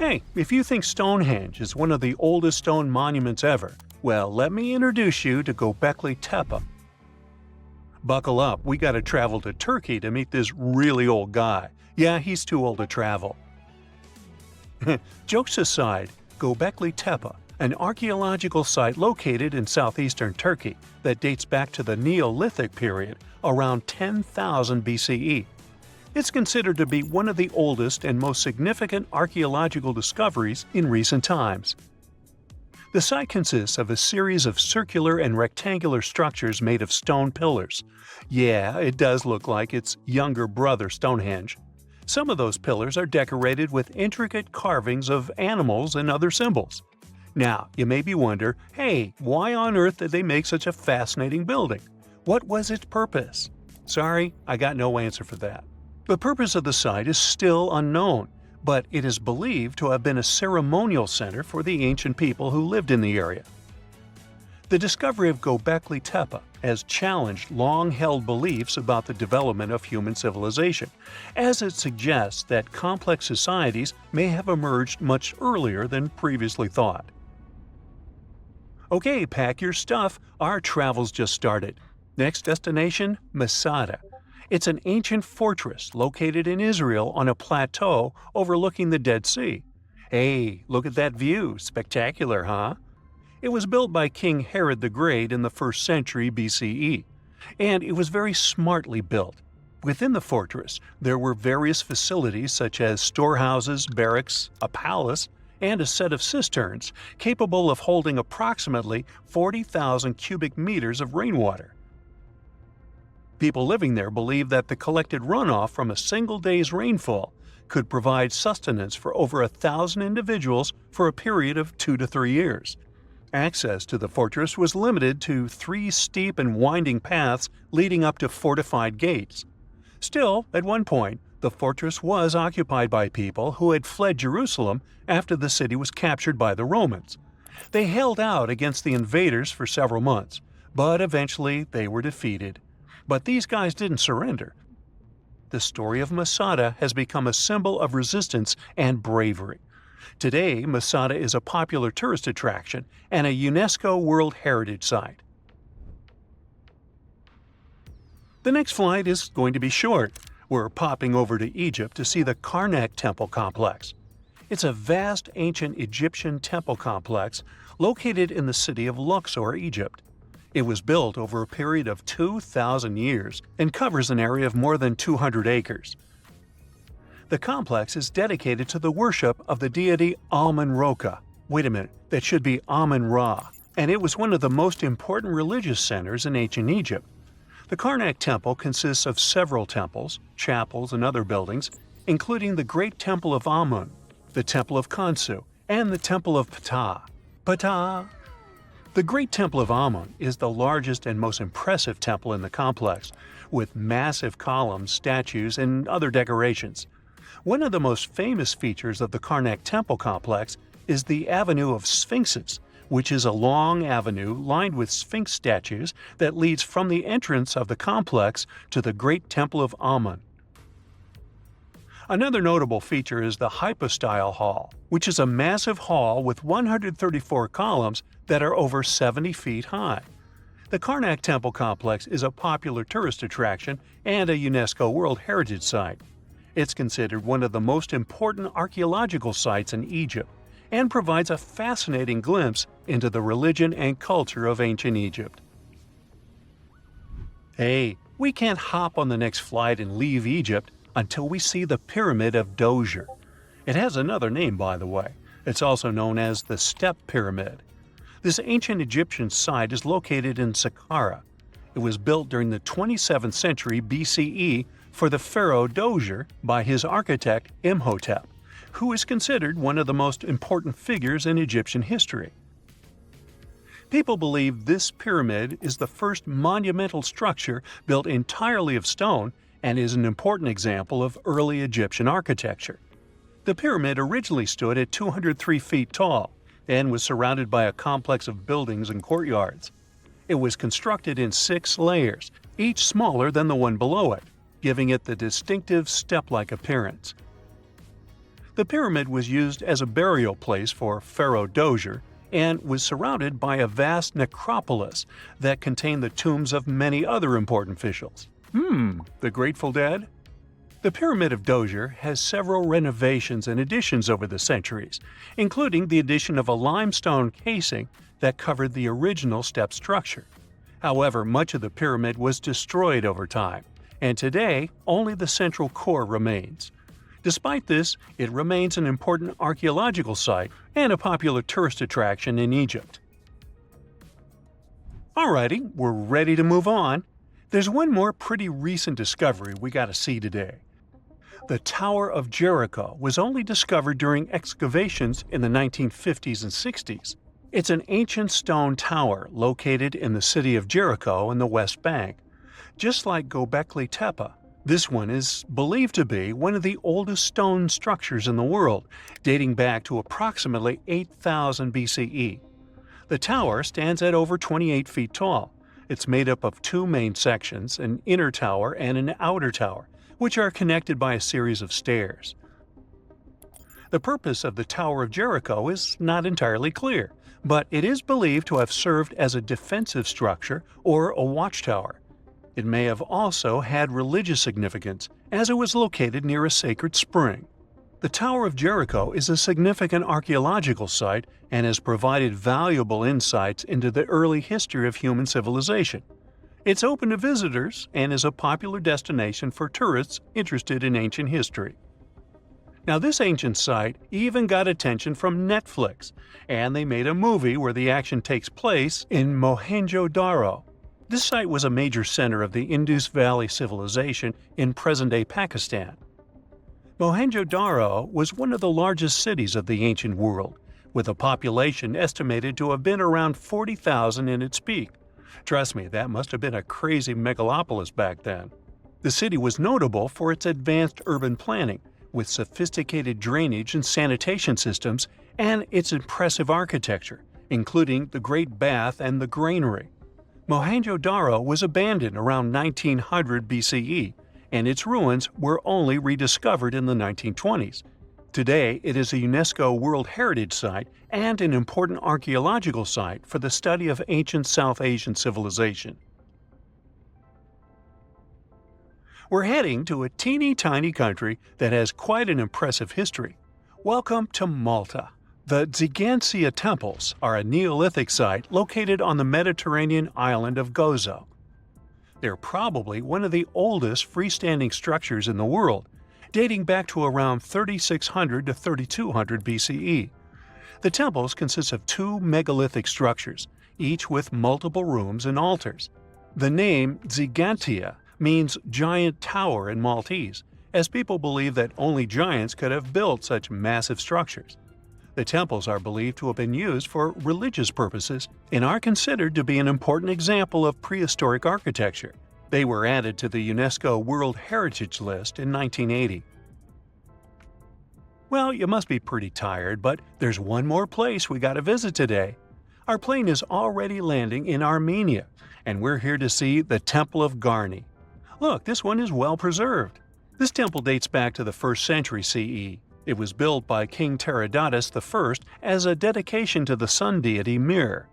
Hey, if you think Stonehenge is one of the oldest stone monuments ever, well, let me introduce you to Göbekli Tepe. Buckle up, we gotta travel to Turkey to meet this really old guy. Yeah, he's too old to travel. Jokes aside, Göbekli Tepe, an archaeological site located in southeastern Turkey that dates back to the Neolithic period, around 10,000 BCE. It's considered to be one of the oldest and most significant archaeological discoveries in recent times. The site consists of a series of circular and rectangular structures made of stone pillars. Yeah, it does look like its younger brother Stonehenge. Some of those pillars are decorated with intricate carvings of animals and other symbols. Now, you maybe wonder, hey, why on earth did they make such a fascinating building? What was its purpose? Sorry, I got no answer for that. The purpose of the site is still unknown, but it is believed to have been a ceremonial center for the ancient people who lived in the area. The discovery of Göbekli Tepe has challenged long-held beliefs about the development of human civilization, as it suggests that complex societies may have emerged much earlier than previously thought. Okay, pack your stuff, our travel's just started. Next destination, Masada. It's an ancient fortress located in Israel on a plateau overlooking the Dead Sea. Hey, look at that view, spectacular, huh? It was built by King Herod the Great in the 1st century BCE, and it was very smartly built. Within the fortress, there were various facilities such as storehouses, barracks, a palace, and a set of cisterns capable of holding approximately 40,000 cubic meters of rainwater. People living there believed that the collected runoff from a single day's rainfall could provide sustenance for over 1,000 individuals for a period of 2 to 3 years. Access to the fortress was limited to 3 steep and winding paths leading up to fortified gates. Still, at one point, the fortress was occupied by people who had fled Jerusalem after the city was captured by the Romans. They held out against the invaders for several months, but eventually they were defeated. But these guys didn't surrender. The story of Masada has become a symbol of resistance and bravery. Today, Masada is a popular tourist attraction and a UNESCO World Heritage Site. The next flight is going to be short. We're popping over to Egypt to see the Karnak Temple Complex. It's a vast ancient Egyptian temple complex located in the city of Luxor, Egypt. It was built over a period of 2,000 years and covers an area of more than 200 acres. The complex is dedicated to the worship of the deity Amun-Ra. Wait a minute, that should be Amun-Ra, and it was one of the most important religious centers in ancient Egypt. The Karnak Temple consists of several temples, chapels, and other buildings, including the Great Temple of Amun, the Temple of Khonsu, and the Temple of Ptah. Ptah! The Great Temple of Amun is the largest and most impressive temple in the complex, with massive columns, statues, and other decorations. One of the most famous features of the Karnak Temple complex is the Avenue of Sphinxes, which is a long avenue lined with Sphinx statues that leads from the entrance of the complex to the Great Temple of Amun. Another notable feature is the Hypostyle Hall, which is a massive hall with 134 columns that are over 70 feet high. The Karnak Temple Complex is a popular tourist attraction and a UNESCO World Heritage Site. It's considered one of the most important archaeological sites in Egypt and provides a fascinating glimpse into the religion and culture of ancient Egypt. Hey, we can't hop on the next flight and leave Egypt until we see the Pyramid of Djoser. It has another name, by the way. It's also known as the Step Pyramid. This ancient Egyptian site is located in Saqqara. It was built during the 27th century BCE for the pharaoh Djoser by his architect Imhotep, who is considered one of the most important figures in Egyptian history. People believe this pyramid is the first monumental structure built entirely of stone and is an important example of early Egyptian architecture. The pyramid originally stood at 203 feet tall and was surrounded by a complex of buildings and courtyards. It was constructed in 6 layers, each smaller than the one below it, giving it the distinctive step-like appearance. The pyramid was used as a burial place for Pharaoh Dozier and was surrounded by a vast necropolis that contained the tombs of many other important officials. The Grateful Dead? The Pyramid of Dozier has several renovations and additions over the centuries, including the addition of a limestone casing that covered the original step structure. However, much of the pyramid was destroyed over time, and today only the central core remains. Despite this, it remains an important archaeological site and a popular tourist attraction in Egypt. Alrighty, we're ready to move on. There's one more pretty recent discovery we gotta see today. The Tower of Jericho was only discovered during excavations in the 1950s and 60s. It's an ancient stone tower located in the city of Jericho in the West Bank. Just like Göbekli Tepe, this one is believed to be one of the oldest stone structures in the world, dating back to approximately 8000 BCE. The tower stands at over 28 feet tall. It's made up of two main sections, an inner tower and an outer tower, which are connected by a series of stairs. The purpose of the Tower of Jericho is not entirely clear, but it is believed to have served as a defensive structure or a watchtower. It may have also had religious significance, as it was located near a sacred spring. The Tower of Jericho is a significant archaeological site and has provided valuable insights into the early history of human civilization. It's open to visitors and is a popular destination for tourists interested in ancient history. Now, this ancient site even got attention from Netflix, and they made a movie where the action takes place in Mohenjo-Daro. This site was a major center of the Indus Valley civilization in present-day Pakistan. Mohenjo-Daro was one of the largest cities of the ancient world, with a population estimated to have been around 40,000 in its peak. Trust me, that must have been a crazy megalopolis back then. The city was notable for its advanced urban planning, with sophisticated drainage and sanitation systems, and its impressive architecture, including the Great Bath and the Granary. Mohenjo-Daro was abandoned around 1900 BCE, and its ruins were only rediscovered in the 1920s. Today, it is a UNESCO World Heritage Site and an important archaeological site for the study of ancient South Asian civilization. We're heading to a teeny-tiny country that has quite an impressive history. Welcome to Malta. The Xigantia Temples are a Neolithic site located on the Mediterranean island of Gozo. They're probably one of the oldest freestanding structures in the world, dating back to around 3600 to 3200 BCE. The temples consist of two megalithic structures, each with multiple rooms and altars. The name Xigantia means giant tower in Maltese, as people believe that only giants could have built such massive structures. The temples are believed to have been used for religious purposes and are considered to be an important example of prehistoric architecture. They were added to the UNESCO World Heritage List in 1980. Well, you must be pretty tired, but there's one more place we gotta visit today. Our plane is already landing in Armenia, and we're here to see the Temple of Garni. Look, this one is well preserved. This temple dates back to the 1st century CE. It was built by King Tiridates I as a dedication to the sun deity Mir.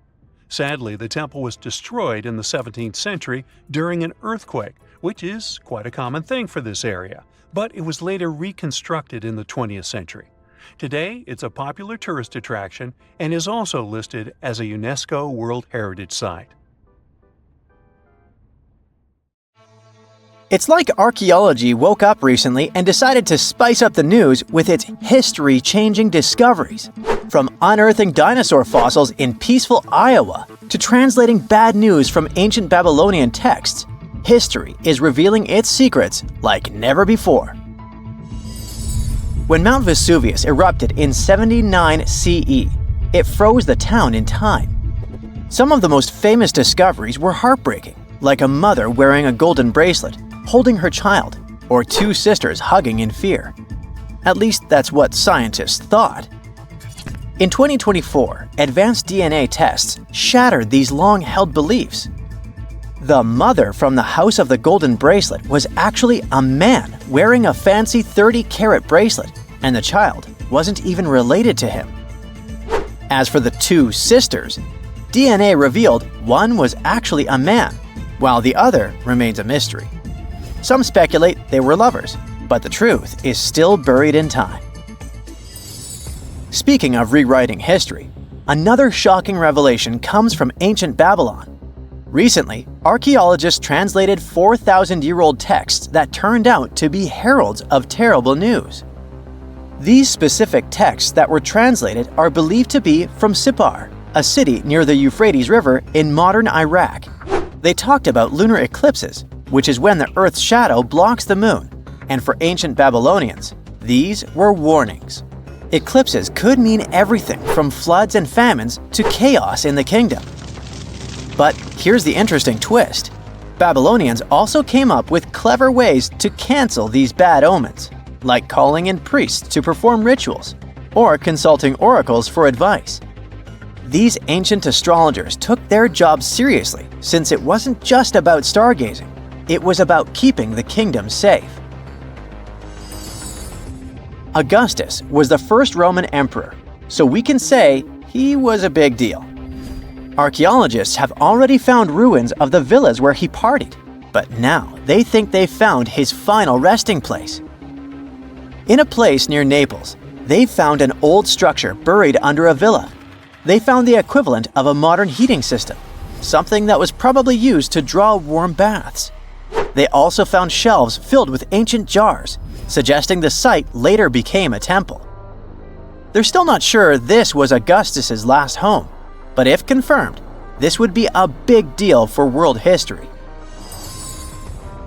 Sadly, the temple was destroyed in the 17th century during an earthquake, which is quite a common thing for this area, but it was later reconstructed in the 20th century. Today, it's a popular tourist attraction and is also listed as a UNESCO World Heritage Site. It's like archaeology woke up recently and decided to spice up the news with its history-changing discoveries. From unearthing dinosaur fossils in peaceful Iowa to translating bad news from ancient Babylonian texts, history is revealing its secrets like never before. When Mount Vesuvius erupted in 79 CE, it froze the town in time. Some of the most famous discoveries were heartbreaking, like a mother wearing a golden bracelet, holding her child, or two sisters hugging in fear. At least that's what scientists thought. In 2024, advanced DNA tests shattered these long-held beliefs. The mother from the House of the Golden Bracelet was actually a man wearing a fancy 30-carat bracelet, and the child wasn't even related to him. As for the two sisters, DNA revealed one was actually a man, while the other remains a mystery. Some speculate they were lovers, but the truth is still buried in time. Speaking of rewriting history, another shocking revelation comes from ancient Babylon. Recently, archaeologists translated 4,000-year-old texts that turned out to be heralds of terrible news. These specific texts that were translated are believed to be from Sippar, a city near the Euphrates River in modern Iraq. They talked about lunar eclipses, which is when the Earth's shadow blocks the moon, and for ancient Babylonians, these were warnings. Eclipses could mean everything from floods and famines to chaos in the kingdom. But here's the interesting twist. Babylonians also came up with clever ways to cancel these bad omens, like calling in priests to perform rituals, or consulting oracles for advice. These ancient astrologers took their job seriously, since it wasn't just about stargazing, it was about keeping the kingdom safe. Augustus was the first Roman emperor, so we can say he was a big deal. Archaeologists have already found ruins of the villas where he partied, but now they think they found his final resting place. In a place near Naples, they found an old structure buried under a villa. They found the equivalent of a modern heating system, something that was probably used to draw warm baths. They also found shelves filled with ancient jars, suggesting the site later became a temple. They're still not sure this was Augustus's last home, but if confirmed, this would be a big deal for world history.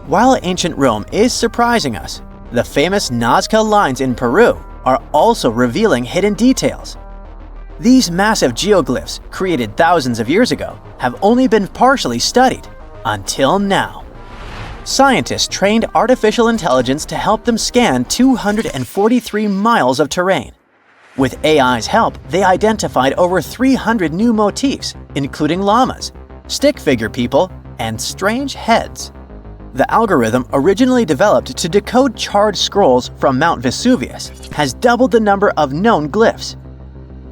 While ancient Rome is surprising us, the famous Nazca lines in Peru are also revealing hidden details. These massive geoglyphs, created thousands of years ago, have only been partially studied until now. Scientists trained artificial intelligence to help them scan 243 miles of terrain. With AI's help, they identified over 300 new motifs, including llamas, stick figure people, and strange heads. The algorithm, originally developed to decode charred scrolls from Mount Vesuvius, has doubled the number of known glyphs.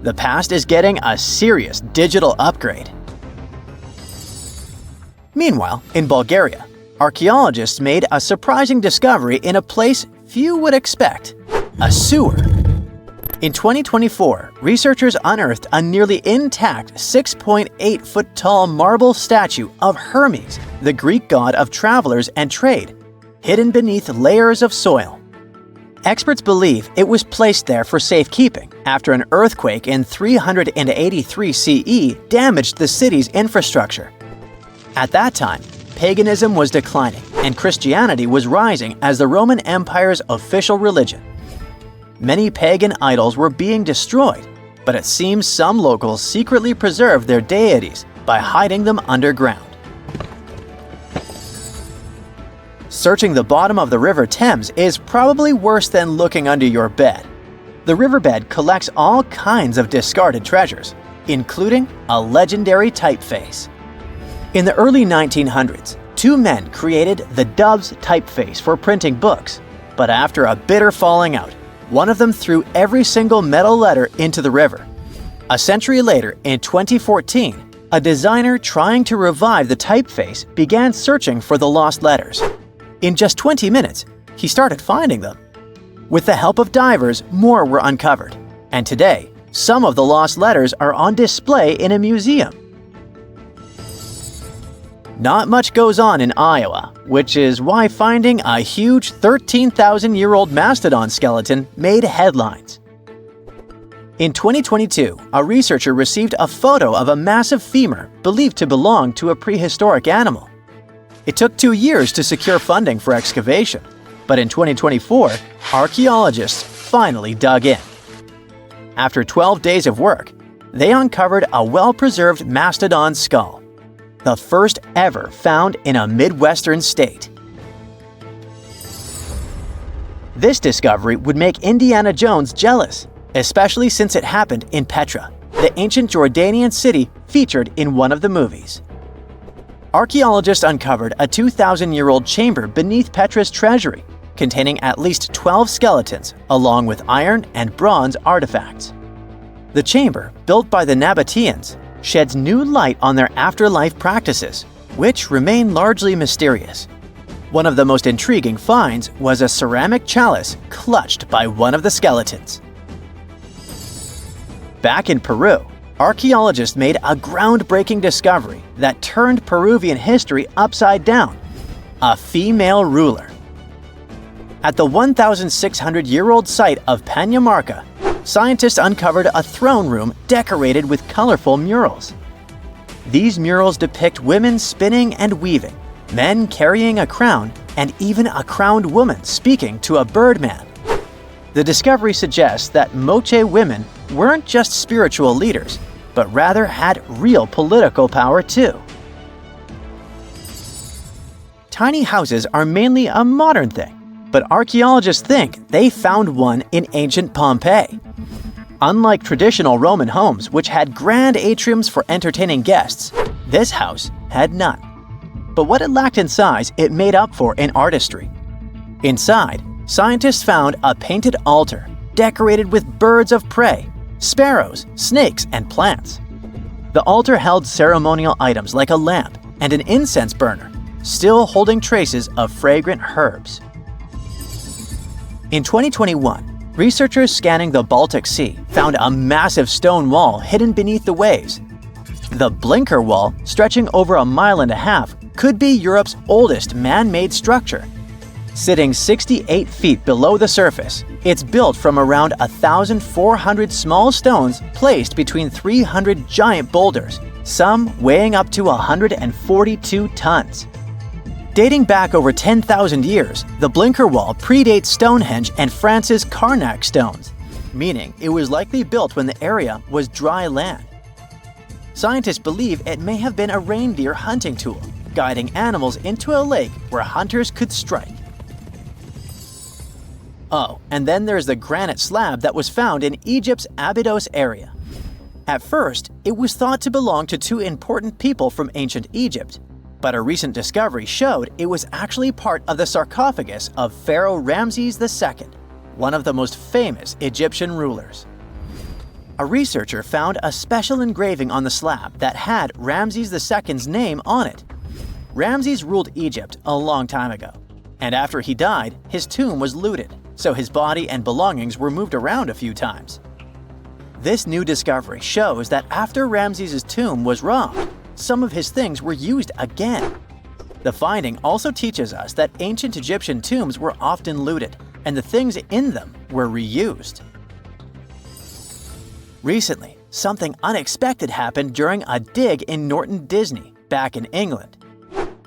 The past is getting a serious digital upgrade. Meanwhile, in Bulgaria, archaeologists made a surprising discovery in a place few would expect: a sewer. In 2024, researchers unearthed a nearly intact 6.8-foot-tall marble statue of Hermes, the Greek god of travelers and trade, hidden beneath layers of soil. Experts believe it was placed there for safekeeping after an earthquake in 383 CE damaged the city's infrastructure. At that time, paganism was declining and Christianity was rising as the Roman Empire's official religion. Many pagan idols were being destroyed, but it seems some locals secretly preserved their deities by hiding them underground. Searching the bottom of the River Thames is probably worse than looking under your bed. The riverbed collects all kinds of discarded treasures, including a legendary typeface. In the early 1900s, two men created the Doves typeface for printing books, but after a bitter falling out, one of them threw every single metal letter into the river. A century later, in 2014, a designer trying to revive the typeface began searching for the lost letters. In just 20 minutes, he started finding them. With the help of divers, more were uncovered, and today, some of the lost letters are on display in a museum. Not much goes on in Iowa, which is why finding a huge 13,000-year-old mastodon skeleton made headlines. In 2022, a researcher received a photo of a massive femur believed to belong to a prehistoric animal. It took 2 years to secure funding for excavation, but in 2024, archaeologists finally dug in. After 12 days of work, they uncovered a well-preserved mastodon skull, the first ever found in a Midwestern state. This discovery would make Indiana Jones jealous, especially since it happened in Petra, the ancient Jordanian city featured in one of the movies. Archaeologists uncovered a 2,000-year-old chamber beneath Petra's treasury, containing at least 12 skeletons, along with iron and bronze artifacts. The chamber, built by the Nabateans, sheds new light on their afterlife practices, which remain largely mysterious. One of the most intriguing finds was a ceramic chalice clutched by one of the skeletons. Back in Peru, archaeologists made a groundbreaking discovery that turned Peruvian history upside down: a female ruler. At the 1,600-year-old site of Panamarca, scientists uncovered a throne room decorated with colorful murals. These murals depict women spinning and weaving, men carrying a crown, and even a crowned woman speaking to a birdman. The discovery suggests that Moche women weren't just spiritual leaders, but rather had real political power too. Tiny houses are mainly a modern thing, but archaeologists think they found one in ancient Pompeii. Unlike traditional Roman homes, which had grand atriums for entertaining guests, this house had none. But what it lacked in size, it made up for in artistry. Inside, scientists found a painted altar decorated with birds of prey, sparrows, snakes, and plants. The altar held ceremonial items like a lamp and an incense burner, still holding traces of fragrant herbs. In 2021, researchers scanning the Baltic Sea found a massive stone wall hidden beneath the waves. The Blinker Wall, stretching over 1.5 miles, could be Europe's oldest man-made structure. Sitting 68 feet below the surface, it's built from around 1,400 small stones placed between 300 giant boulders, some weighing up to 142 tons. Dating back over 10,000 years, the Blinker Wall predates Stonehenge and France's Karnak stones, meaning it was likely built when the area was dry land. Scientists believe it may have been a reindeer hunting tool, guiding animals into a lake where hunters could strike. Oh, and then there's the granite slab that was found in Egypt's Abydos area. At first, it was thought to belong to two important people from ancient Egypt, but a recent discovery showed it was actually part of the sarcophagus of Pharaoh Ramses II, one of the most famous Egyptian rulers. A researcher found a special engraving on the slab that had Ramses II's name on it. Ramses ruled Egypt a long time ago, and after he died, his tomb was looted, so his body and belongings were moved around a few times. This new discovery shows that after Ramses' tomb was robbed, some of his things were used again. The finding also teaches us that ancient Egyptian tombs were often looted, and the things in them were reused. Recently, something unexpected happened during a dig in Norton Disney, back in England.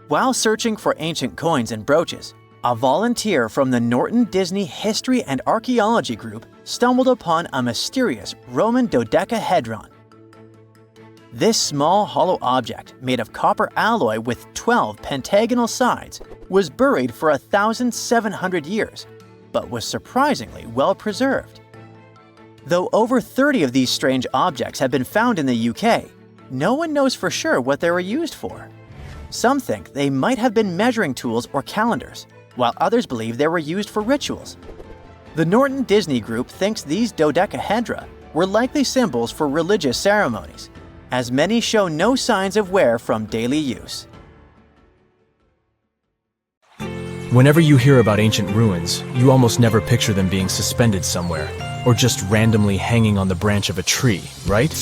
While searching for ancient coins and brooches, a volunteer from the Norton Disney History and Archaeology Group stumbled upon a mysterious Roman dodecahedron. This small hollow object, made of copper alloy with 12 pentagonal sides, was buried for 1,700 years, but was surprisingly well preserved. Though over 30 of these strange objects have been found in the UK, no one knows for sure what they were used for. Some think they might have been measuring tools or calendars, while others believe they were used for rituals. The Norton Disney Group thinks these dodecahedra were likely symbols for religious ceremonies, as many show no signs of wear from daily use. Whenever you hear about ancient ruins, you almost never picture them being suspended somewhere, or just randomly hanging on the branch of a tree, right?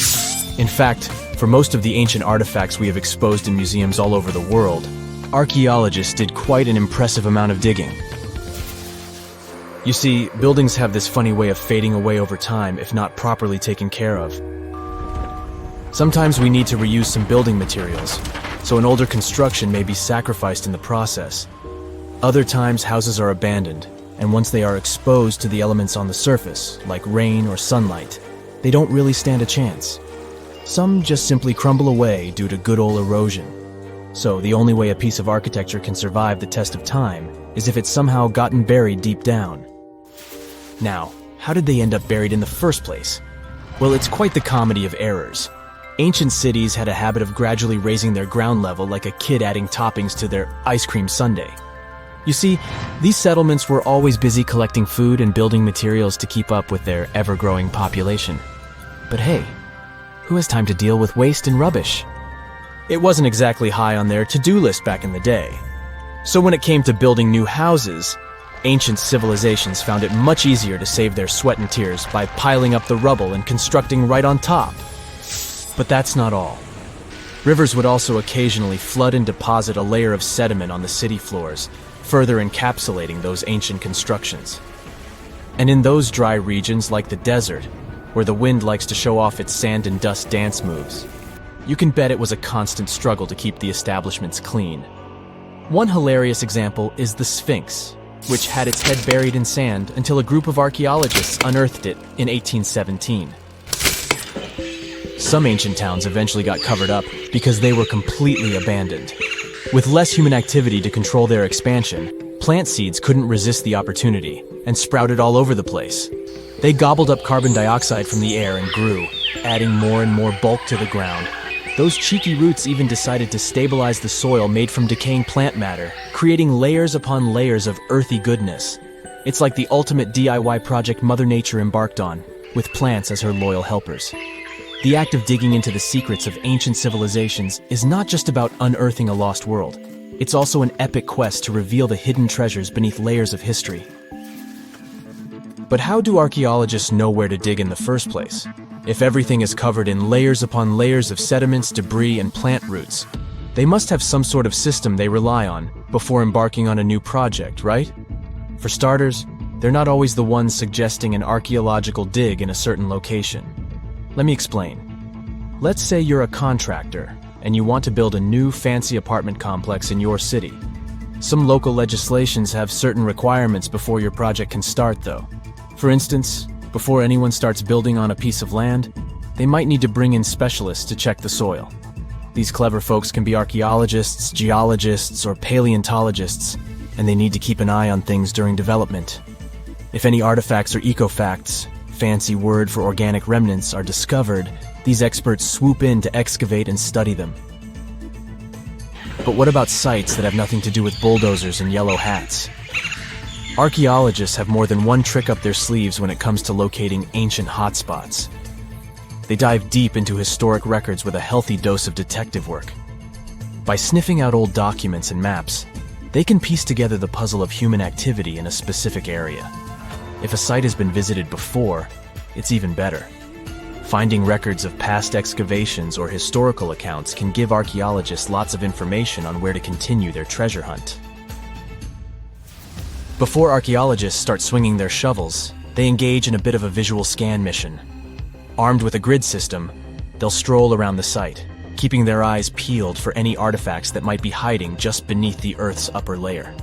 In fact, for most of the ancient artifacts we have exposed in museums all over the world, archaeologists did quite an impressive amount of digging. You see, buildings have this funny way of fading away over time if not properly taken care of. Sometimes we need to reuse some building materials, so an older construction may be sacrificed in the process. Other times, houses are abandoned, and once they are exposed to the elements on the surface, like rain or sunlight, they don't really stand a chance. Some just simply crumble away due to good old erosion. So the only way a piece of architecture can survive the test of time is if it's somehow gotten buried deep down. Now, how did they end up buried in the first place? Well, it's quite the comedy of errors. Ancient cities had a habit of gradually raising their ground level like a kid adding toppings to their ice cream sundae. You see, these settlements were always busy collecting food and building materials to keep up with their ever-growing population. But hey, who has time to deal with waste and rubbish? It wasn't exactly high on their to-do list back in the day. So when it came to building new houses, ancient civilizations found it much easier to save their sweat and tears by piling up the rubble and constructing right on top. But that's not all. Rivers would also occasionally flood and deposit a layer of sediment on the city floors, further encapsulating those ancient constructions. And in those dry regions like the desert, where the wind likes to show off its sand and dust dance moves, you can bet it was a constant struggle to keep the establishments clean. One hilarious example is the Sphinx, which had its head buried in sand until a group of archaeologists unearthed it in 1817. Some ancient towns eventually got covered up because they were completely abandoned. With less human activity to control their expansion, plant seeds couldn't resist the opportunity and sprouted all over the place. They gobbled up carbon dioxide from the air and grew, adding more and more bulk to the ground. Those cheeky roots even decided to stabilize the soil made from decaying plant matter, creating layers upon layers of earthy goodness. It's like the ultimate DIY project Mother Nature embarked on, with plants as her loyal helpers. The act of digging into the secrets of ancient civilizations is not just about unearthing a lost world. It's also an epic quest to reveal the hidden treasures beneath layers of history. But how do archaeologists know where to dig in the first place? If everything is covered in layers upon layers of sediments, debris, and plant roots, they must have some sort of system they rely on before embarking on a new project, right? For starters, they're not always the ones suggesting an archaeological dig in a certain location. Let me explain. Let's say you're a contractor and you want to build a new fancy apartment complex in your city. Some local legislations have certain requirements before your project can start, though. For instance, before anyone starts building on a piece of land, they might need to bring in specialists to check the soil. These clever folks can be archaeologists, geologists, or paleontologists, and they need to keep an eye on things during development. If any artifacts or ecofacts, fancy word for organic remnants, are discovered, these experts swoop in to excavate and study them. But what about sites that have nothing to do with bulldozers and yellow hats? Archaeologists have more than one trick up their sleeves when it comes to locating ancient hotspots. They dive deep into historic records with a healthy dose of detective work. By sniffing out old documents and maps, they can piece together the puzzle of human activity in a specific area. If a site has been visited before, it's even better. Finding records of past excavations or historical accounts can give archaeologists lots of information on where to continue their treasure hunt. Before archaeologists start swinging their shovels, they engage in a bit of a visual scan mission. Armed with a grid system, they'll stroll around the site, keeping their eyes peeled for any artifacts that might be hiding just beneath the Earth's upper layer.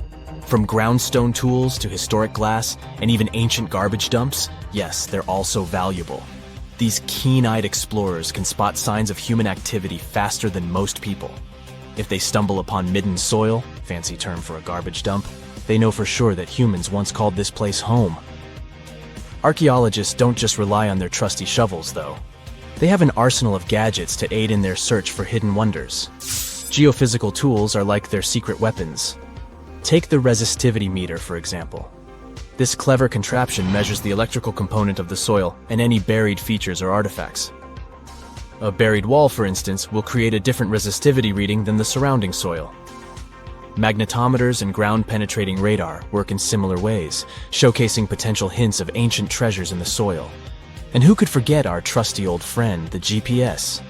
From groundstone tools to historic glass and even ancient garbage dumps, yes, they're all so valuable. These keen-eyed explorers can spot signs of human activity faster than most people. If they stumble upon midden soil, fancy term for a garbage dump, they know for sure that humans once called this place home. Archaeologists don't just rely on their trusty shovels, though. They have an arsenal of gadgets to aid in their search for hidden wonders. Geophysical tools are like their secret weapons. Take the resistivity meter, for example. This clever contraption measures the electrical component of the soil and any buried features or artifacts. A buried wall, for instance, will create a different resistivity reading than the surrounding soil. Magnetometers and ground-penetrating radar work in similar ways, showcasing potential hints of ancient treasures in the soil. And who could forget our trusty old friend, the GPS?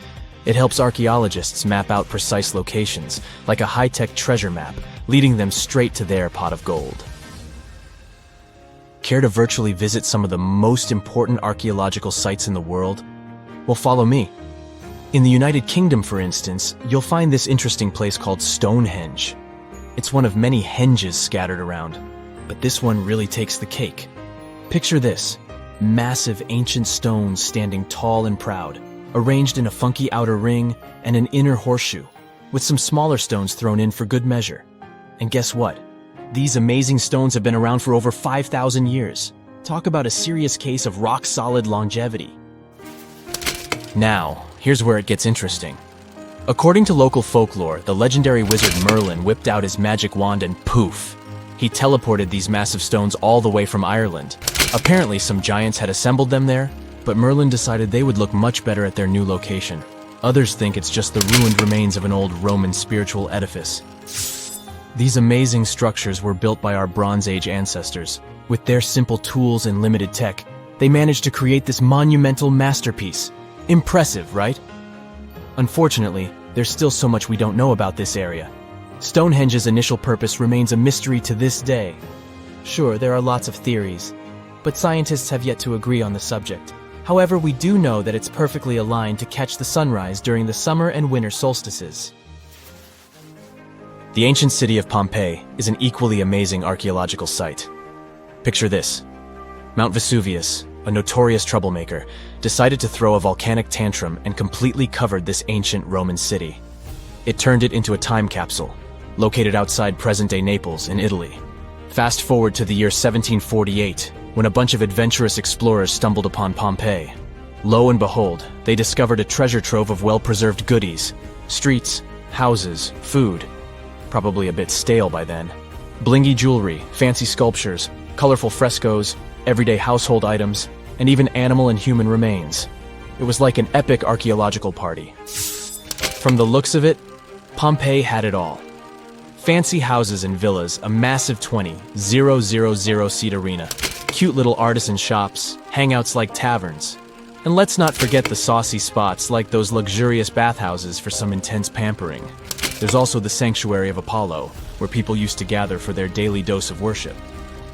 It helps archaeologists map out precise locations, like a high-tech treasure map, leading them straight to their pot of gold. Care to virtually visit some of the most important archaeological sites in the world? Well, follow me. In the United Kingdom, for instance, you'll find this interesting place called Stonehenge. It's one of many henges scattered around, but this one really takes the cake. Picture this: massive ancient stones standing tall and proud, arranged in a funky outer ring and an inner horseshoe, with some smaller stones thrown in for good measure. And guess what? These amazing stones have been around for over 5,000 years. Talk about a serious case of rock-solid longevity. Now, here's where it gets interesting. According to local folklore, the legendary wizard Merlin whipped out his magic wand and poof! He teleported these massive stones all the way from Ireland. Apparently, some giants had assembled them there, but Merlin decided they would look much better at their new location. Others think it's just the ruined remains of an old Roman spiritual edifice. These amazing structures were built by our Bronze Age ancestors. With their simple tools and limited tech, they managed to create this monumental masterpiece. Impressive, right? Unfortunately, there's still so much we don't know about this area. Stonehenge's initial purpose remains a mystery to this day. Sure, there are lots of theories, but scientists have yet to agree on the subject. However, we do know that it's perfectly aligned to catch the sunrise during the summer and winter solstices. The ancient city of Pompeii is an equally amazing archaeological site. Picture this. Mount Vesuvius, a notorious troublemaker, decided to throw a volcanic tantrum and completely covered this ancient Roman city. It turned it into a time capsule, located outside present-day Naples in Italy. Fast forward to the year 1748, when a bunch of adventurous explorers stumbled upon Pompeii. Lo and behold, they discovered a treasure trove of well-preserved goodies: streets, houses, food. Probably a bit stale by then. Blingy jewelry, fancy sculptures, colorful frescoes, everyday household items, and even animal and human remains. It was like an epic archaeological party. From the looks of it, Pompeii had it all. Fancy houses and villas, a massive 20,000-seat arena, cute little artisan shops, hangouts like taverns. And let's not forget the saucy spots like those luxurious bathhouses for some intense pampering. There's also the Sanctuary of Apollo, where people used to gather for their daily dose of worship.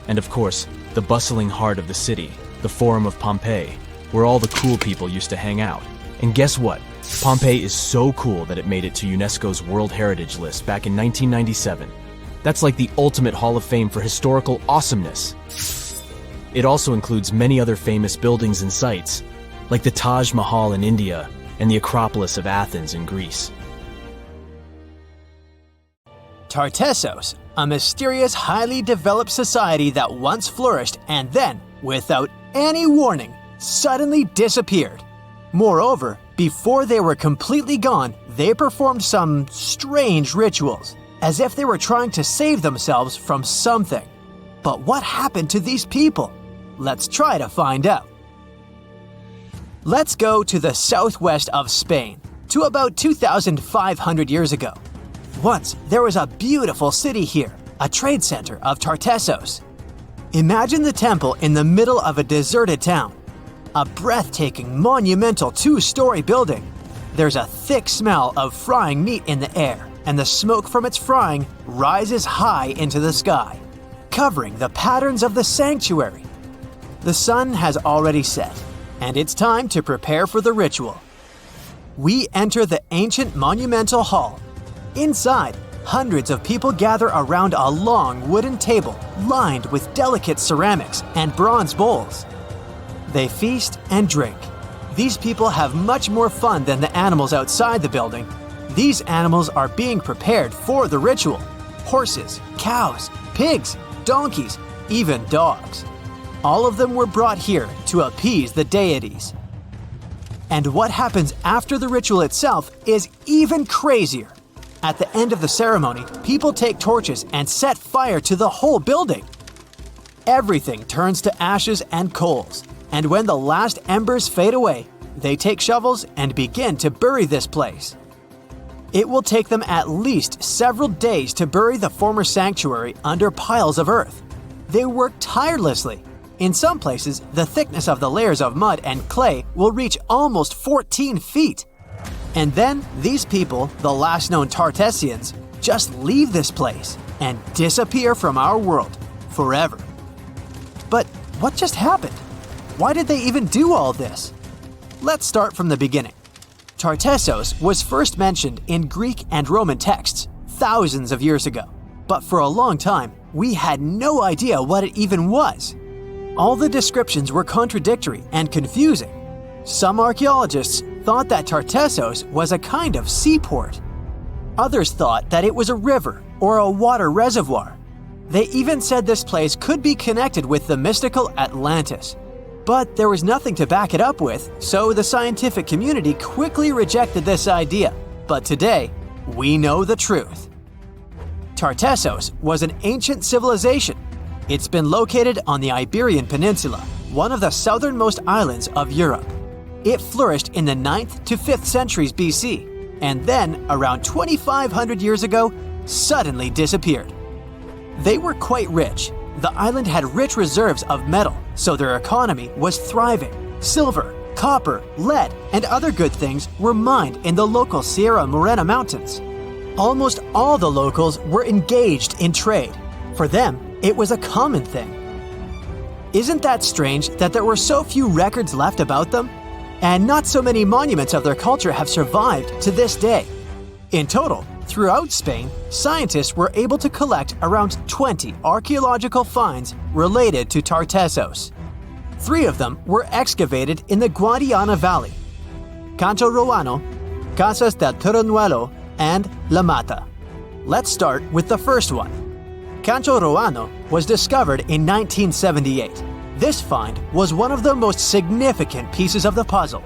And of course, the bustling heart of the city, the Forum of Pompeii, where all the cool people used to hang out. And guess what? Pompeii is so cool that it made it to UNESCO's World Heritage List back in 1997. That's like the ultimate Hall of Fame for historical awesomeness. It also includes many other famous buildings and sites, like the Taj Mahal in India and the Acropolis of Athens in Greece. Tartessos, a mysterious, highly developed society that once flourished and then, without any warning, suddenly disappeared. Moreover, before they were completely gone, they performed some strange rituals, as if they were trying to save themselves from something. But what happened to these people? Let's try to find out. Let's go to the southwest of Spain, to about 2,500 years ago. Once, there was a beautiful city here, a trade center of Tartessos. Imagine the temple in the middle of a deserted town. A breathtaking, monumental 2-story building. There's a thick smell of frying meat in the air, and the smoke from its frying rises high into the sky, covering the patterns of the sanctuary. The sun has already set, and it's time to prepare for the ritual. We enter the ancient monumental hall. Inside, hundreds of people gather around a long wooden table lined with delicate ceramics and bronze bowls. They feast and drink. These people have much more fun than the animals outside the building. These animals are being prepared for the ritual. Horses, cows, pigs, donkeys, even dogs. All of them were brought here to appease the deities. And what happens after the ritual itself is even crazier. At the end of the ceremony, people take torches and set fire to the whole building. Everything turns to ashes and coals, and when the last embers fade away, they take shovels and begin to bury this place. It will take them at least several days to bury the former sanctuary under piles of earth. They work tirelessly. In some places, the thickness of the layers of mud and clay will reach almost 14 feet. And then, these people, the last known Tartessians, just leave this place and disappear from our world forever. But what just happened? Why did they even do all this? Let's start from the beginning. Tartessos was first mentioned in Greek and Roman texts thousands of years ago, but for a long time, we had no idea what it even was. All the descriptions were contradictory and confusing. Some archaeologists thought that Tartessos was a kind of seaport. Others thought that it was a river or a water reservoir. They even said this place could be connected with the mystical Atlantis. But there was nothing to back it up with, so the scientific community quickly rejected this idea. But today, we know the truth. Tartessos was an ancient civilization. It's been located on the Iberian Peninsula, one of the southernmost islands of Europe. It flourished in the 9th to 5th centuries BC, and then, around 2,500 years ago, suddenly disappeared. They were quite rich. The island had rich reserves of metal, so their economy was thriving. Silver, copper, lead, and other good things were mined in the local Sierra Morena Mountains. Almost all the locals were engaged in trade. For them, it was a common thing. Isn't that strange that there were so few records left about them? And not so many monuments of their culture have survived to this day. In total, throughout Spain, scientists were able to collect around 20 archaeological finds related to Tartessos. 3 of them were excavated in the Guadiana Valley: Cancho Roano, Casas del Turrunuelo, and La Mata. Let's start with the first one. Cancho Roano was discovered in 1978. This find was one of the most significant pieces of the puzzle.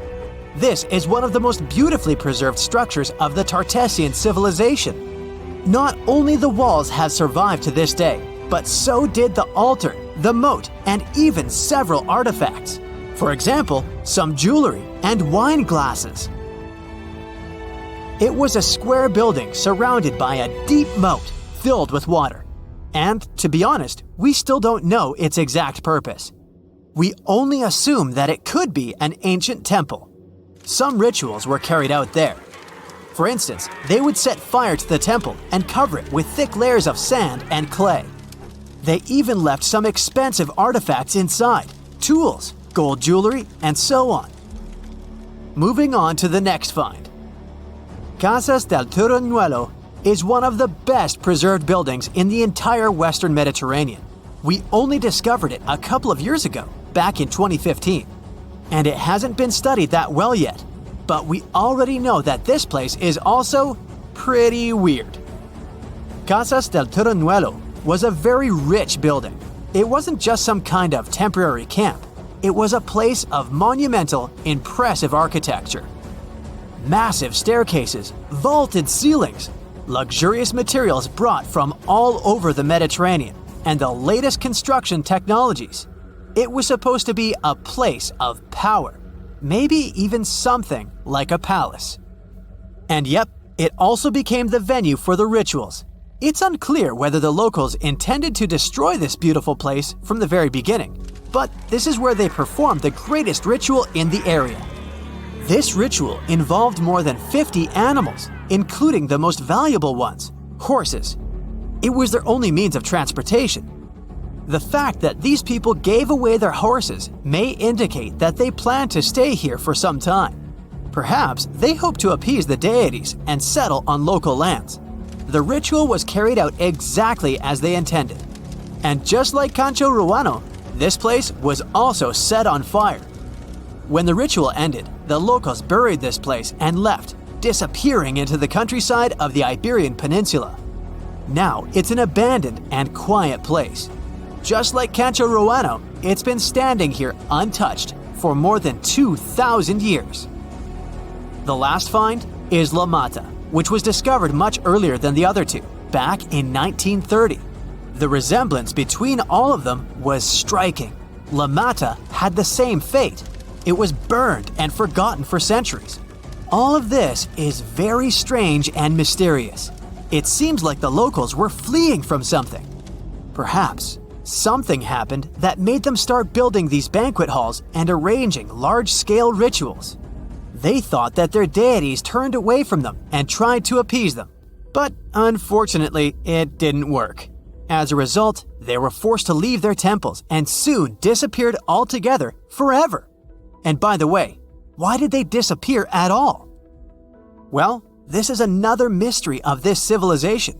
This is one of the most beautifully preserved structures of the Tartessian civilization. Not only the walls have survived to this day, but so did the altar, the moat, and even several artifacts. For example, some jewelry and wine glasses. It was a square building surrounded by a deep moat filled with water. And, to be honest, we still don't know its exact purpose. We only assume that it could be an ancient temple. Some rituals were carried out there. For instance, they would set fire to the temple and cover it with thick layers of sand and clay. They even left some expensive artifacts inside, tools, gold jewelry, and so on. Moving on to the next find. Casas del Turrunuelo is one of the best preserved buildings in the entire Western Mediterranean. We only discovered it a couple of years ago, back in 2015. And it hasn't been studied that well yet, but we already know that this place is also pretty weird. Casas del Turrunuelo was a very rich building. It wasn't just some kind of temporary camp. It was a place of monumental, impressive architecture. Massive staircases, vaulted ceilings, luxurious materials brought from all over the Mediterranean, and the latest construction technologies. It was supposed to be a place of power, maybe even something like a palace. And yep, it also became the venue for the rituals. It's unclear whether the locals intended to destroy this beautiful place from the very beginning, but this is where they performed the greatest ritual in the area. This ritual involved more than 50 animals, including the most valuable ones, horses. It was their only means of transportation. The fact that these people gave away their horses may indicate that they planned to stay here for some time. Perhaps they hoped to appease the deities and settle on local lands. The ritual was carried out exactly as they intended. And just like Cancho Roano, this place was also set on fire. When the ritual ended, the locals buried this place and left, disappearing into the countryside of the Iberian Peninsula. Now it's an abandoned and quiet place. Just like Cancho Roano, it's been standing here untouched for more than 2,000 years. The last find is La Mata, which was discovered much earlier than the other two, back in 1930. The resemblance between all of them was striking. La Mata had the same fate. It was burned and forgotten for centuries. All of this is very strange and mysterious. It seems like the locals were fleeing from something. Perhaps something happened that made them start building these banquet halls and arranging large-scale rituals. They thought that their deities turned away from them and tried to appease them. But unfortunately, it didn't work. As a result, they were forced to leave their temples and soon disappeared altogether forever. And by the way, why did they disappear at all? Well, this is another mystery of this civilization.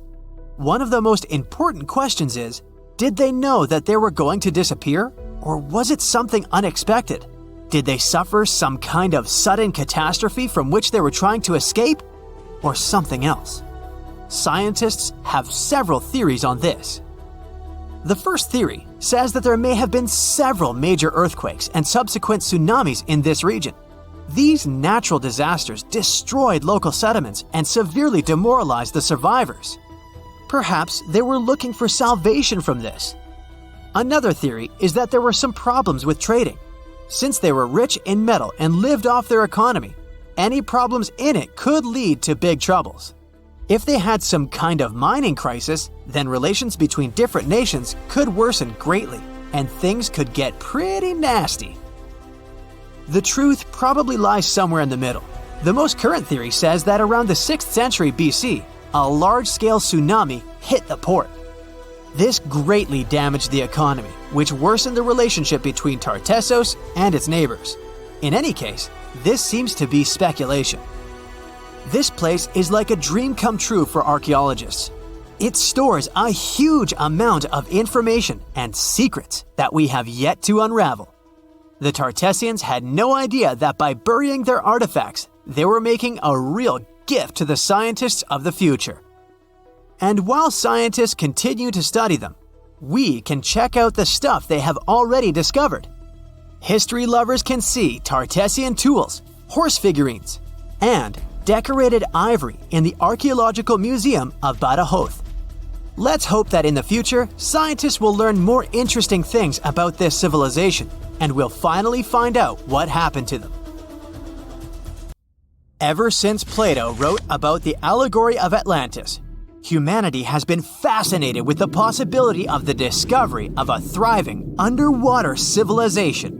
One of the most important questions is, did they know that they were going to disappear? Or was it something unexpected? Did they suffer some kind of sudden catastrophe from which they were trying to escape? Or something else? Scientists have several theories on this. The first theory says that there may have been several major earthquakes and subsequent tsunamis in this region. These natural disasters destroyed local settlements and severely demoralized the survivors. Perhaps they were looking for salvation from this. Another theory is that there were some problems with trading. Since they were rich in metal and lived off their economy, any problems in it could lead to big troubles. If they had some kind of mining crisis, then relations between different nations could worsen greatly, and things could get pretty nasty. The truth probably lies somewhere in the middle. The most current theory says that around the 6th century BC, a large-scale tsunami hit the port. This greatly damaged the economy, which worsened the relationship between Tartessos and its neighbors. In any case, this seems to be speculation. This place is like a dream come true for archaeologists. It stores a huge amount of information and secrets that we have yet to unravel. The Tartessians had no idea that by burying their artifacts, they were making a real gift to the scientists of the future. And while scientists continue to study them, we can check out the stuff they have already discovered. History lovers can see Tartessian tools, horse figurines, and decorated ivory in the Archaeological Museum of Badajoz. Let's hope that in the future, scientists will learn more interesting things about this civilization, and we'll finally find out what happened to them. Ever since Plato wrote about the allegory of Atlantis, humanity has been fascinated with the possibility of the discovery of a thriving underwater civilization.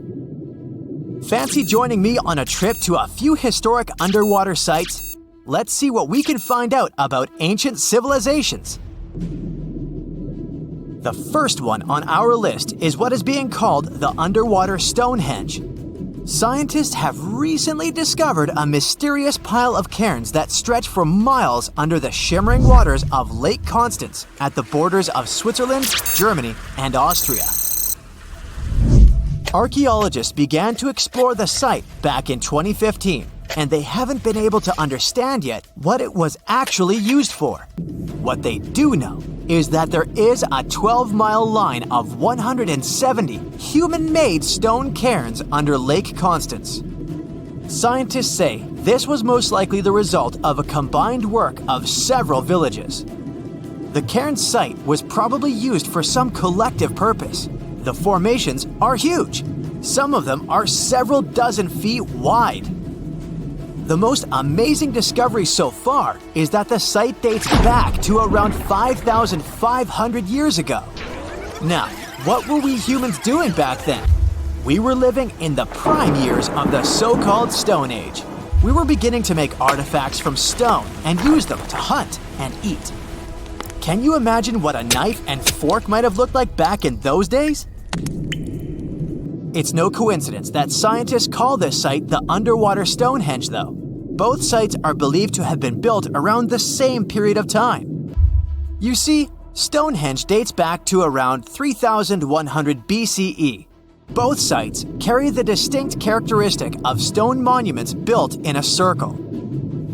Fancy joining me on a trip to a few historic underwater sites? Let's see what we can find out about ancient civilizations. The first one on our list is what is being called the underwater Stonehenge. Scientists have recently discovered a mysterious pile of cairns that stretch for miles under the shimmering waters of Lake Constance at the borders of Switzerland, Germany, and Austria. Archaeologists began to explore the site back in 2015, and they haven't been able to understand yet what it was actually used for. What they do know is that there is a 12-mile line of 170 human-made stone cairns under Lake Constance. Scientists say this was most likely the result of a combined work of several villages. The cairn site was probably used for some collective purpose. The formations are huge. Some of them are several dozen feet wide. The most amazing discovery so far is that the site dates back to around 5,500 years ago. Now, what were we humans doing back then? We were living in the prime years of the so-called Stone Age. We were beginning to make artifacts from stone and use them to hunt and eat. Can you imagine what a knife and fork might have looked like back in those days? It's no coincidence that scientists call this site the underwater Stonehenge, though. Both sites are believed to have been built around the same period of time. You see, Stonehenge dates back to around 3,100 BCE. Both sites carry the distinct characteristic of stone monuments built in a circle.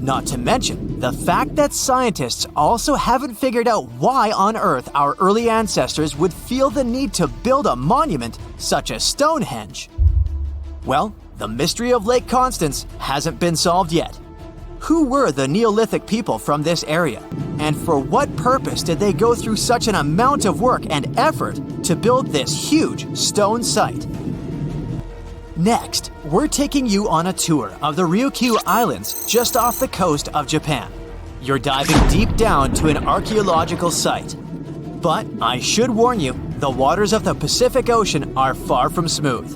Not to mention the fact that scientists also haven't figured out why on earth our early ancestors would feel the need to build a monument such as Stonehenge. Well, the mystery of Lake Constance hasn't been solved yet. Who were the Neolithic people from this area? And for what purpose did they go through such an amount of work and effort to build this huge stone site? Next, we're taking you on a tour of the Ryukyu Islands just off the coast of Japan. You're diving deep down to an archaeological site. But I should warn you, the waters of the Pacific Ocean are far from smooth.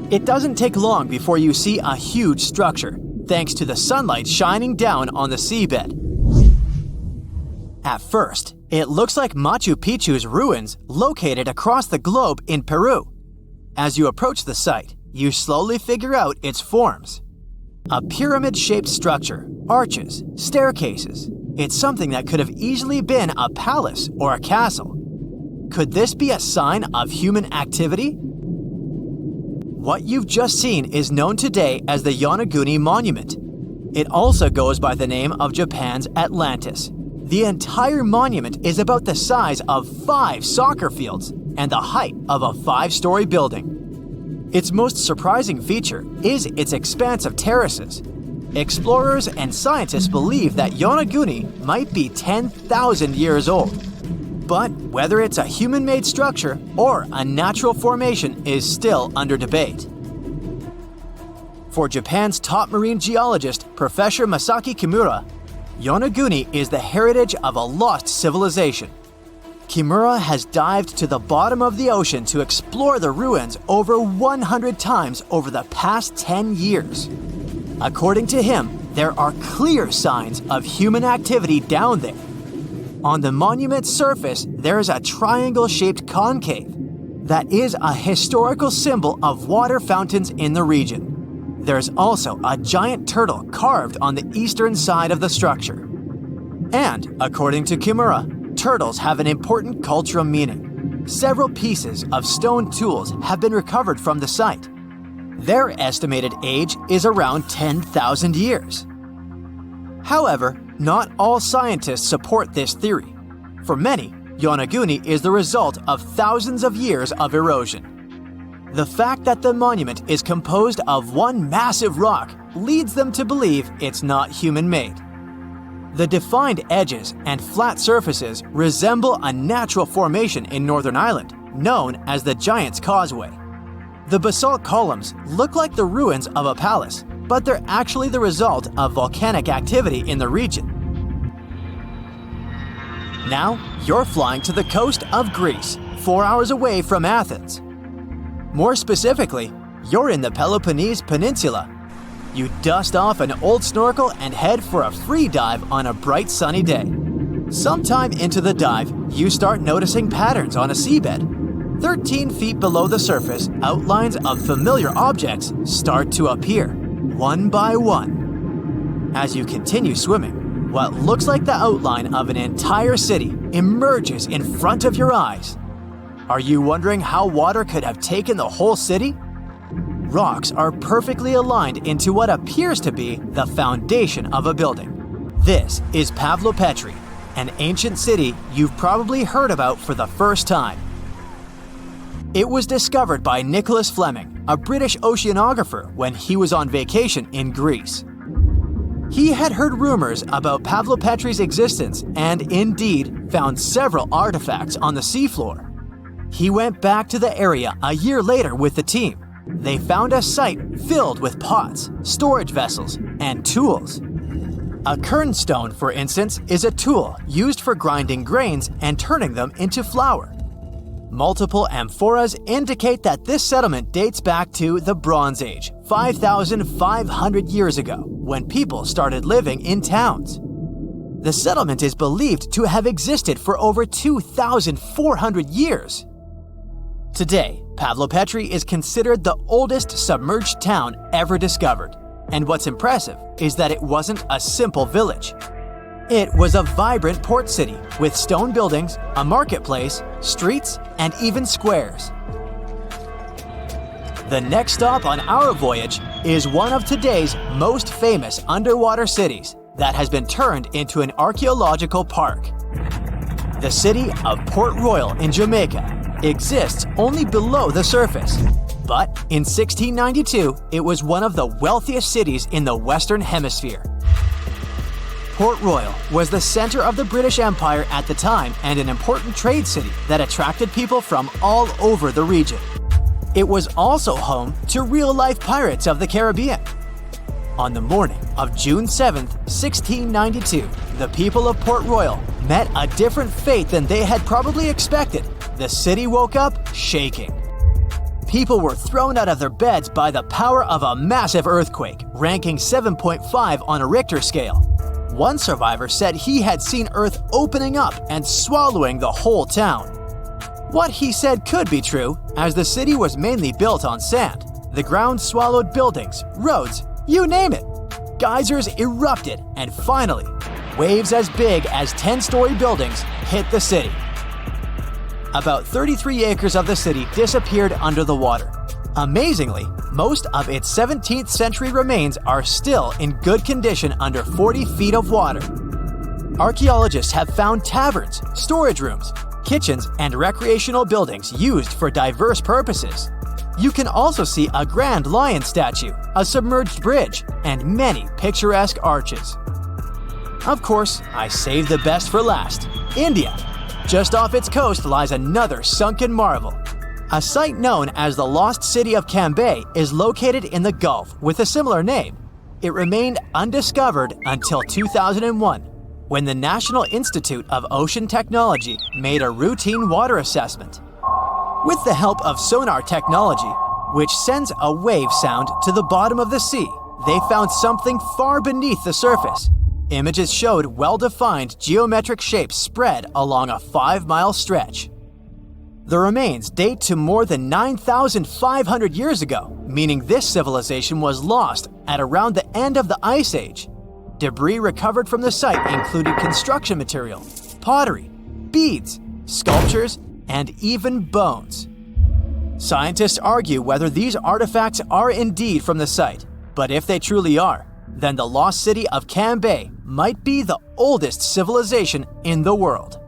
It doesn't take long before you see a huge structure, thanks to the sunlight shining down on the seabed. At first, it looks like Machu Picchu's ruins located across the globe in Peru. As you approach the site, you slowly figure out its forms. A pyramid-shaped structure, arches, staircases. It's something that could have easily been a palace or a castle. Could this be a sign of human activity? What you've just seen is known today as the Yonaguni Monument. It also goes by the name of Japan's Atlantis. The entire monument is about the size of 5 soccer fields and the height of a 5-story building. Its most surprising feature is its expanse of terraces. explorers and scientists believe that Yonaguni might be 10,000 years old. But whether it's a human-made structure or a natural formation is still under debate. For Japan's top marine geologist, Professor Masaki Kimura, Yonaguni is the heritage of a lost civilization. Kimura has dived to the bottom of the ocean to explore the ruins over 100 times over the past 10 years. According to him, there are clear signs of human activity down there. On the monument's surface, there is a triangle-shaped concave that is a historical symbol of water fountains in the region. There's also a giant turtle carved on the eastern side of the structure. And, according to Kimura, turtles have an important cultural meaning. Several pieces of stone tools have been recovered from the site. Their estimated age is around 10,000 years. However, not all scientists support this theory. For many, Yonaguni is the result of thousands of years of erosion. The fact that the monument is composed of one massive rock leads them to believe it's not human-made. The defined edges and flat surfaces resemble a natural formation in Northern Ireland, known as the Giant's Causeway. The basalt columns look like the ruins of a palace, but they're actually the result of volcanic activity in the region. Now, you're flying to the coast of Greece, 4 hours away from Athens. More specifically, you're in the Peloponnese Peninsula. You dust off an old snorkel and head for a free dive on a bright sunny day. Sometime into the dive, you start noticing patterns on a seabed. 13 feet below the surface, outlines of familiar objects start to appear, one by one. As you continue swimming, what looks like the outline of an entire city emerges in front of your eyes. Are you wondering how water could have taken the whole city? Rocks are perfectly aligned into what appears to be the foundation of a building. This is Pavlopetri, an ancient city you've probably heard about for the first time. It was discovered by Nicholas Fleming, a British oceanographer, when he was on vacation in Greece. He had heard rumors about Pavlopetri's existence and indeed found several artifacts on the seafloor. He went back to the area a year later with the team. They found a site filled with pots, storage vessels, and tools. A kernstone, for instance, is a tool used for grinding grains and turning them into flour. Multiple amphoras indicate that this settlement dates back to the Bronze Age, 5,500 years ago, when people started living in towns. The settlement is believed to have existed for over 2,400 years. Today, Pavlopetri is considered the oldest submerged town ever discovered, and what's impressive is that it wasn't a simple village. It was a vibrant port city with stone buildings, a marketplace, streets, and even squares. The next stop on our voyage is one of today's most famous underwater cities that has been turned into an archaeological park. The city of Port Royal in Jamaica exists only below the surface, but in 1692 it was one of the wealthiest cities in the Western Hemisphere. Port Royal was the center of the British Empire at the time and an important trade city that attracted people from all over the region. It was also home to real-life pirates of the Caribbean. On the morning of June 7, 1692, the people of Port Royal met a different fate than they had probably expected. The city woke up shaking. People were thrown out of their beds by the power of a massive earthquake, ranking 7.5 on a Richter scale. One survivor said he had seen Earth opening up and swallowing the whole town. What he said could be true, as the city was mainly built on sand. The ground swallowed buildings, roads, you name it. Geysers erupted, and finally, waves as big as 10-story buildings hit the city. About 33 acres of the city disappeared under the water. Amazingly, most of its 17th century remains are still in good condition under 40 feet of water. Archaeologists have found taverns, storage rooms, kitchens, and recreational buildings used for diverse purposes. You can also see a grand lion statue, a submerged bridge, and many picturesque arches. Of course, I saved the best for last: India. Just off its coast lies another sunken marvel. A site known as the Lost City of Cambay is located in the Gulf with a similar name. It remained undiscovered until 2001, when the National Institute of Ocean Technology made a routine water assessment. With the help of sonar technology, which sends a wave sound to the bottom of the sea, they found something far beneath the surface. Images showed well-defined geometric shapes spread along a 5-mile stretch. The remains date to more than 9,500 years ago, meaning this civilization was lost at around the end of the Ice Age. Debris recovered from the site included construction material, pottery, beads, sculptures, and even bones. Scientists argue whether these artifacts are indeed from the site, but if they truly are, then the lost city of Cambay might be the oldest civilization in the world.